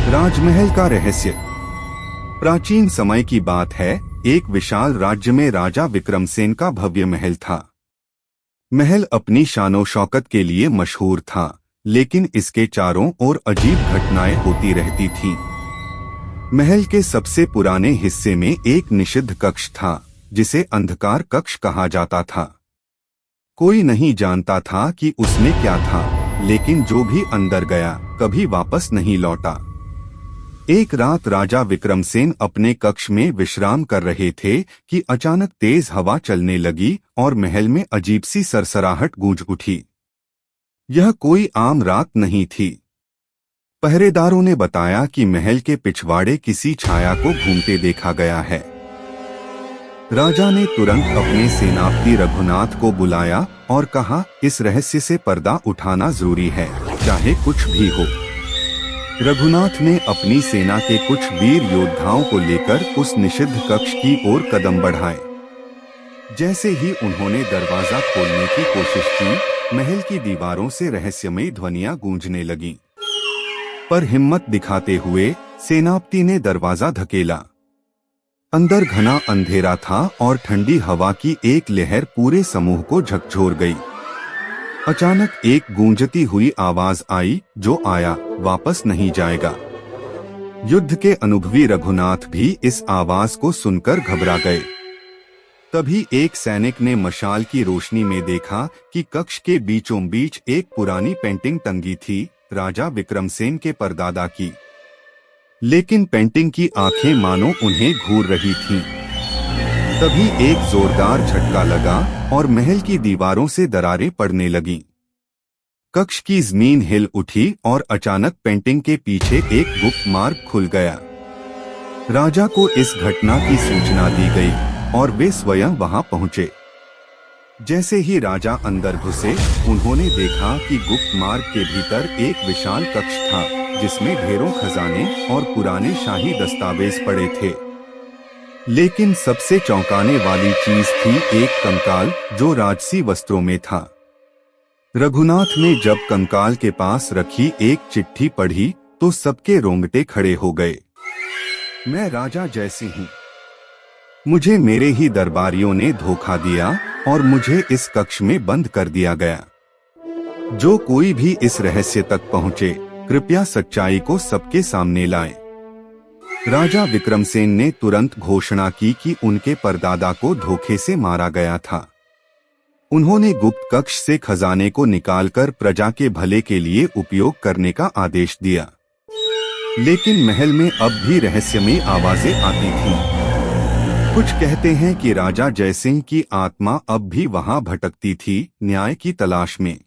राजमहल का रहस्य। प्राचीन समय की बात है, एक विशाल राज्य में राजा विक्रमसेन का भव्य महल था। महल अपनी शानो शौकत के लिए मशहूर था, लेकिन इसके चारों ओर अजीब घटनाएं होती रहती थीं। महल के सबसे पुराने हिस्से में एक निषिद्ध कक्ष था, जिसे अंधकार कक्ष कहा जाता था। कोई नहीं जानता था कि उसमें क्या था, लेकिन जो भी अंदर गया कभी वापस नहीं लौटा। एक रात राजा विक्रमसेन अपने कक्ष में विश्राम कर रहे थे कि अचानक तेज हवा चलने लगी और महल में अजीब सी सरसराहट गूंज उठी। यह कोई आम रात नहीं थी। पहरेदारों ने बताया कि महल के पिछवाड़े किसी छाया को घूमते देखा गया है। राजा ने तुरंत अपने सेनापति रघुनाथ को बुलाया और कहा, इस रहस्य से पर्दा उठाना जरूरी है, चाहे कुछ भी हो। रघुनाथ ने अपनी सेना के कुछ वीर योद्धाओं को लेकर उस निषिद्ध कक्ष की ओर कदम बढ़ाए। जैसे ही उन्होंने दरवाजा खोलने की कोशिश की, महल की दीवारों से रहस्यमयी ध्वनियां गूंजने लगीं। पर हिम्मत दिखाते हुए सेनापति ने दरवाजा धकेला। अंदर घना अंधेरा था और ठंडी हवा की एक लहर पूरे समूह को झकझोर गई। अचानक एक गूंजती हुई आवाज आई, जो आया वापस नहीं जाएगा। युद्ध के अनुभवी रघुनाथ भी इस आवाज को सुनकर घबरा गए। तभी एक सैनिक ने मशाल की रोशनी में देखा कि कक्ष के बीचों बीच एक पुरानी पेंटिंग टंगी थी, राजा विक्रमसेन के परदादा की। लेकिन पेंटिंग की आंखें मानो उन्हें घूर रही थीं। तभी एक जोरदार झटका लगा और महल की दीवारों से दरारें पड़ने लगीं। कक्ष की जमीन हिल उठी और अचानक पेंटिंग के पीछे एक गुप्त मार्ग खुल गया। राजा को इस घटना की सूचना दी गई और वे स्वयं वहां पहुंचे। जैसे ही राजा अंदर घुसे, उन्होंने देखा कि गुप्त मार्ग के भीतर एक विशाल कक्ष था, जिसमें ढेरों खजाने और पुराने शाही दस्तावेज पड़े थे। लेकिन सबसे चौंकाने वाली चीज थी एक कंकाल, जो राजसी वस्त्रों में था। रघुनाथ ने जब कंकाल के पास रखी एक चिट्ठी पढ़ी तो सबके रोंगटे खड़े हो गए। मैं राजा जयसिंह हूँ। मुझे मेरे ही दरबारियों ने धोखा दिया और मुझे इस कक्ष में बंद कर दिया गया। जो कोई भी इस रहस्य तक पहुँचे, कृपया सच्चाई को सबके सामने लाए। राजा विक्रमसेन ने तुरंत घोषणा की कि उनके परदादा को धोखे से मारा गया था। उन्होंने गुप्त कक्ष से खजाने को निकालकर प्रजा के भले के लिए उपयोग करने का आदेश दिया। लेकिन महल में अब भी रहस्यमयी आवाजें आती थीं। कुछ कहते हैं कि राजा जयसिंह की आत्मा अब भी वहां भटकती थी, न्याय की तलाश में।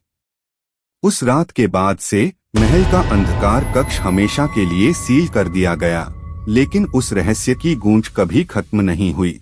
उस रात के बाद से महल का अंधकार कक्ष हमेशा के लिए सील कर दिया गया, लेकिन उस रहस्य की गूंज कभी खत्म नहीं हुई।